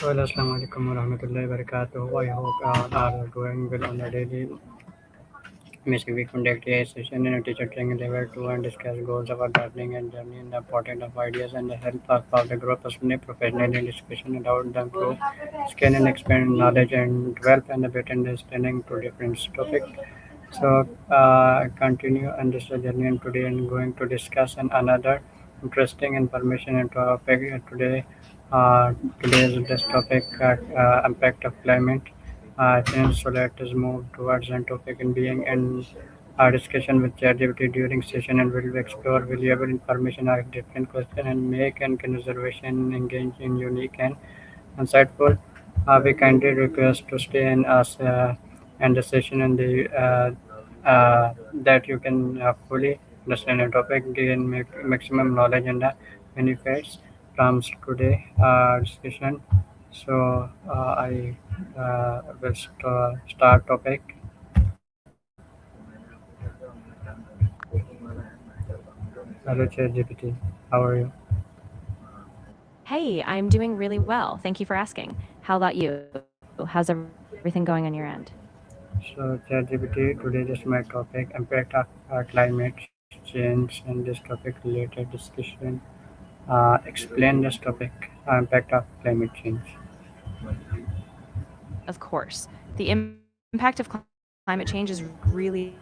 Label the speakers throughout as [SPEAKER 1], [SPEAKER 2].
[SPEAKER 1] Well, Assalamu alaikum wa rahmatullahi wa barakatuh. I hope all are doing well on a daily basis. We conduct a session in a teacher training level 2 and discuss goals of our learning and journey and the importance of ideas and the help of the growth personally, professionally, and discussion about them to scan and expand knowledge and develop and a better understanding to different topics. So, continue on this journey, and today I'm going to discuss another interesting information and topic. Uh, today's this topic impact of climate change. So let us move towards the topic in being and our discussion with ChatGPT during session, and we'll explore valuable information, ask different questions, and make and conservation engage in unique and insightful. We kindly request to stay in us and the session and the that you can fully understand the topic, gain maximum knowledge and the benefits from today discussion. So I will start topic. Hello ChatGPT, how are you?
[SPEAKER 2] Hey, I'm doing really well. Thank you for asking. How about you? How's everything going on your end?
[SPEAKER 1] So ChatGPT, today is my topic impact of climate change and this topic related discussion. Explain this topic, impact of climate change.
[SPEAKER 2] Of course. The impact of climate change is really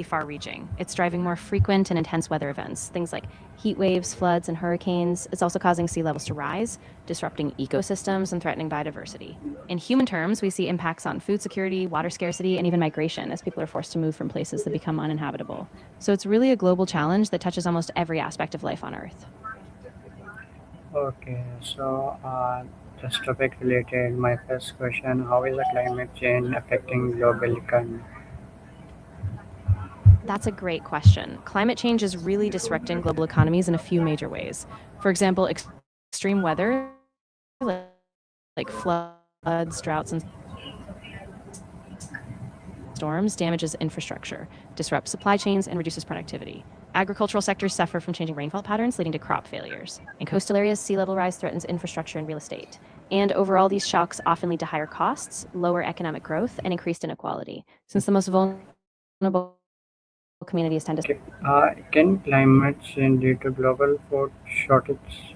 [SPEAKER 2] far reaching. It's driving more frequent and intense weather events, things like heat waves, floods, and hurricanes. It's also causing sea levels to rise, disrupting ecosystems, and threatening biodiversity. In human terms, we see impacts on food security, water scarcity, and even migration as people are forced to move from places that become uninhabitable. So it's really a global challenge that touches almost every aspect of life on Earth.
[SPEAKER 1] Okay, so this topic related. My first question: how is the climate change affecting global economy?
[SPEAKER 2] That's a great question. Climate change is really disrupting global economies in a few major ways. For example, extreme weather, like floods, droughts, and storms, damages infrastructure, disrupts supply chains, and reduces productivity. Agricultural sectors suffer from changing rainfall patterns, leading to crop failures. In coastal areas, sea level rise threatens infrastructure and real estate. And overall, these shocks often lead to higher costs, lower economic growth, and increased inequality, since the most vulnerable communities tend to suffer the most.
[SPEAKER 1] Okay, can climate change due to global food shortage?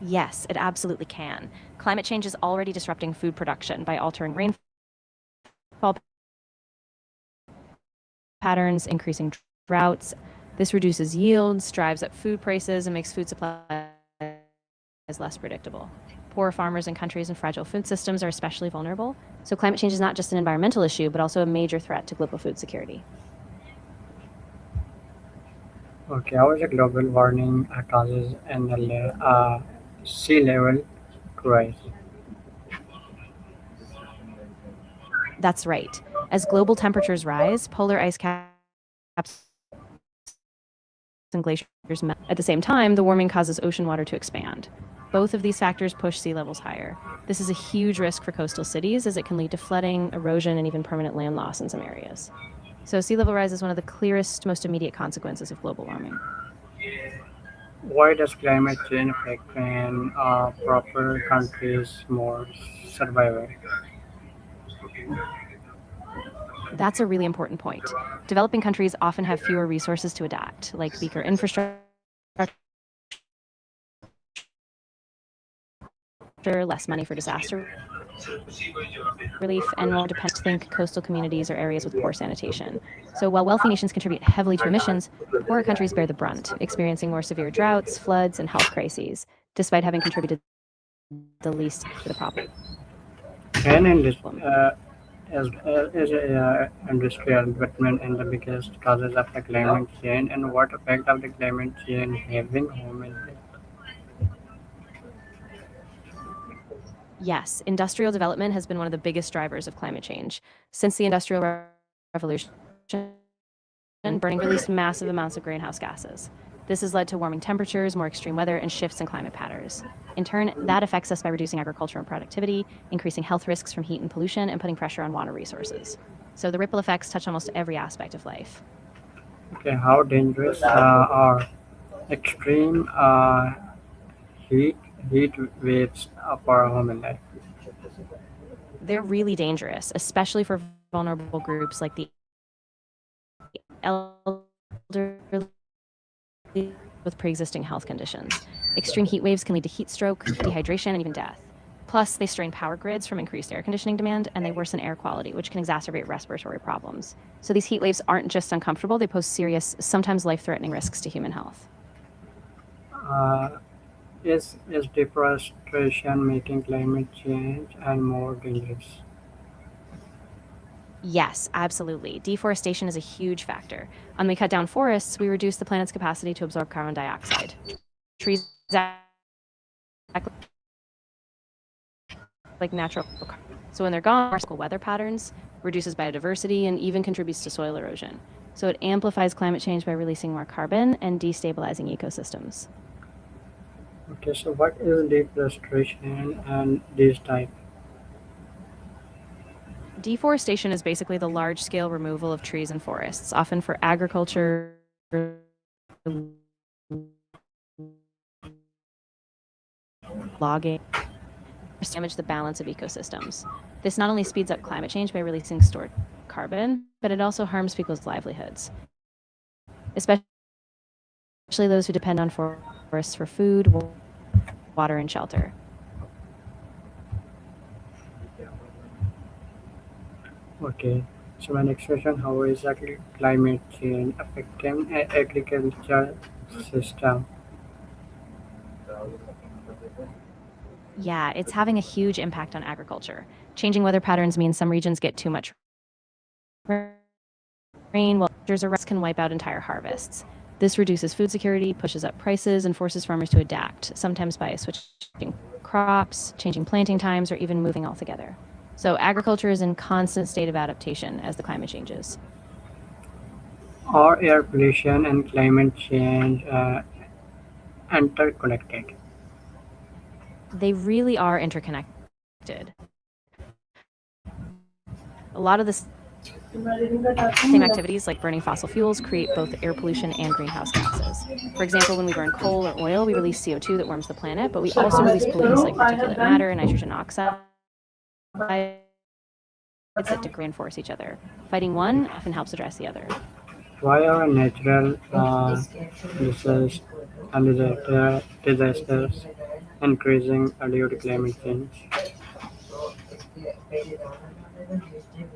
[SPEAKER 2] Yes, it absolutely can. Climate change is already disrupting food production by altering rainfall patterns, increasing droughts. This reduces yields, drives up food prices, and makes food supplies less predictable. Poor farmers in countries and fragile food systems are especially vulnerable. So, climate change is not just an environmental issue, but also a major threat to global food security.
[SPEAKER 1] Okay, how is the global warming causes and the sea level to rise?
[SPEAKER 2] That's right. As global temperatures rise, polar ice caps and glaciers melt. At the same time, the warming causes ocean water to expand. Both of these factors push sea levels higher. This is a huge risk for coastal cities as it can lead to flooding, erosion, and even permanent land loss in some areas. So, sea level rise is one of the clearest, most immediate consequences of global warming.
[SPEAKER 1] Why does climate change affect an proper countries more survival?
[SPEAKER 2] That's a really important point. Developing countries often have fewer resources to adapt, like weaker infrastructure, less money for disaster relief, and more dependent think coastal communities or areas with poor sanitation. So while wealthy nations contribute heavily to emissions, poorer countries bear the brunt, experiencing more severe droughts, floods, and health crises, despite having contributed the least to the problem.
[SPEAKER 1] And in this, as industrial development and the biggest causes of the climate change, and what effect of the climate change having human life?
[SPEAKER 2] Yes, industrial development has been one of the biggest drivers of climate change. Since the Industrial Revolution, burning released massive amounts of greenhouse gases. This has led to warming temperatures, more extreme weather, and shifts in climate patterns. In turn, that affects us by reducing agriculture and productivity, increasing health risks from heat and pollution, and putting pressure on water resources. So the ripple effects touch almost every aspect of life.
[SPEAKER 1] Okay, how dangerous or extreme heat heat waves for human life.
[SPEAKER 2] They're really dangerous, especially for vulnerable groups like the elderly with pre-existing health conditions. Extreme heat waves can lead to heat stroke, dehydration, and even death. Plus, they strain power grids from increased air conditioning demand, and they worsen air quality, which can exacerbate respiratory problems. So these heat waves aren't just uncomfortable, they pose serious, sometimes life-threatening risks to human health.
[SPEAKER 1] Uh, is deforestation making climate change and more dangerous?
[SPEAKER 2] Yes, absolutely. Deforestation is a huge factor. When we cut down forests, we reduce the planet's capacity to absorb carbon dioxide. Trees act like natural carbon. So when they're gone, coastal weather patterns, reduces biodiversity, and even contributes to soil erosion. So it amplifies climate change by releasing more carbon and destabilizing ecosystems.
[SPEAKER 1] Okay, so what is deforestation and these type?
[SPEAKER 2] Deforestation is basically the large scale removal of trees and forests, often for agriculture, logging, damage the balance of ecosystems. This not only speeds up climate change by releasing stored carbon, but it also harms people's livelihoods, especially those who depend on forests for food, water, and shelter.
[SPEAKER 1] Okay, so my next question: how is climate change affecting agriculture system?
[SPEAKER 2] Yeah, it's having a huge impact on agriculture. Changing weather patterns means some regions get too much rain, while others can wipe out entire harvests. This reduces food security, pushes up prices, and forces farmers to adapt, sometimes by switching crops, changing planting times, or even moving altogether. So agriculture is in constant state of adaptation as the climate changes.
[SPEAKER 1] Are air pollution and climate change interconnected?
[SPEAKER 2] They really are interconnected. A lot of the same activities, like burning fossil fuels, create both air pollution and greenhouse gases. For example, when we burn coal or oil, we release CO2 that warms the planet, but we also release pollutants like particulate matter and nitrogen oxide that reinforce each other. Fighting one often helps address the other.
[SPEAKER 1] Why are natural disasters increasing due to climate change?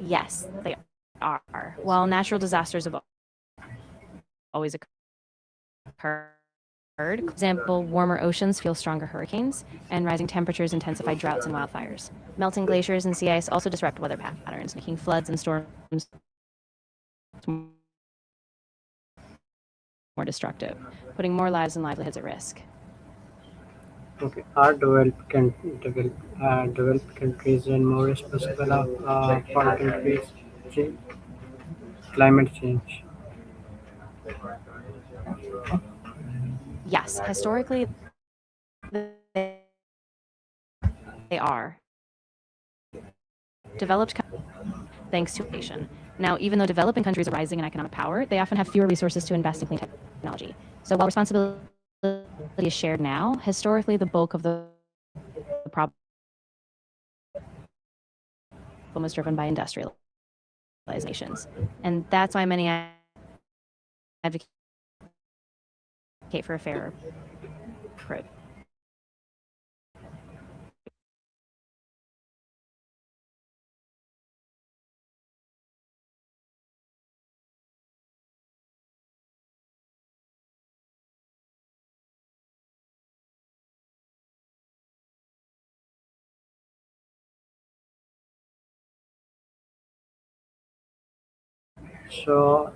[SPEAKER 2] Yes, they are. While natural disasters have always occurred, for example, warmer oceans fuel stronger hurricanes, and rising temperatures intensify droughts and wildfires. Melting glaciers and sea ice also disrupt weather patterns, making floods and storms more destructive, putting more lives and livelihoods at risk.
[SPEAKER 1] Okay, are developed countries and more responsible for countries change, climate change?
[SPEAKER 2] Yes, historically they are developed thanks to innovation. Now, even though developing countries are rising in economic power, they often have fewer resources to invest in clean technology. So while responsibility is shared now, historically the bulk of the problem was driven by industrialized nations. And that's why many advocate for a fairer approach.
[SPEAKER 1] So,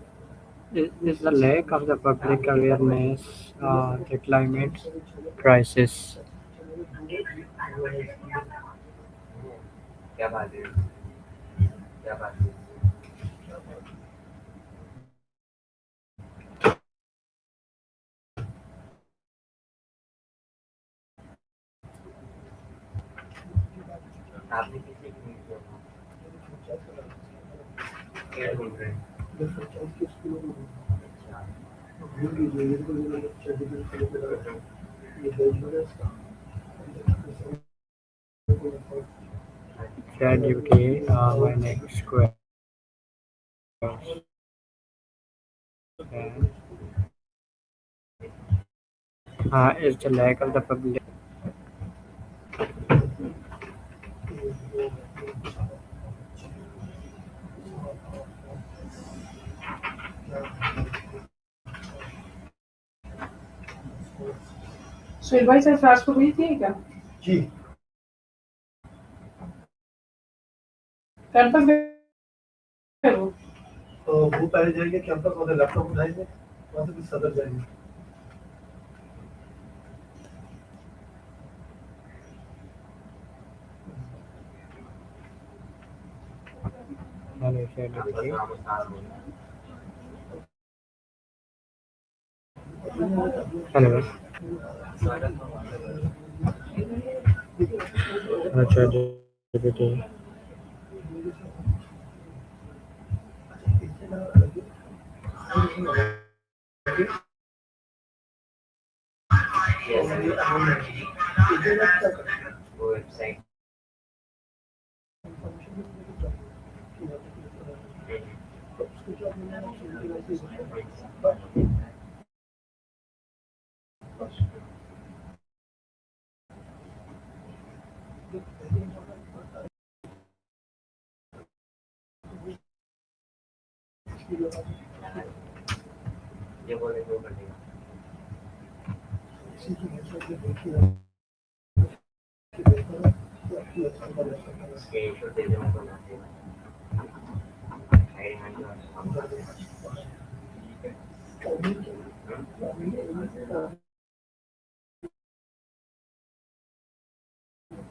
[SPEAKER 1] is the lack of the public awareness the climate crisis? ChatGPT, my next question is the lack of the public.
[SPEAKER 3] Suhail भाई sir flask को भेज दिए क्या
[SPEAKER 4] जी
[SPEAKER 3] campus गए वो
[SPEAKER 4] तो वो पहले जाएंगे कैंपस वाले लैपटॉप उठाएंगे वहाँ से फिर सदर जाएंगे
[SPEAKER 1] Hello, ChatGPT. Hello. Hello, ChatGPT.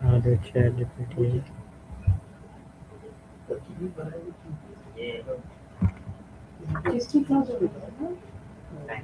[SPEAKER 1] Hello, ChatGPT.
[SPEAKER 3] किसकी क्लास हो रही है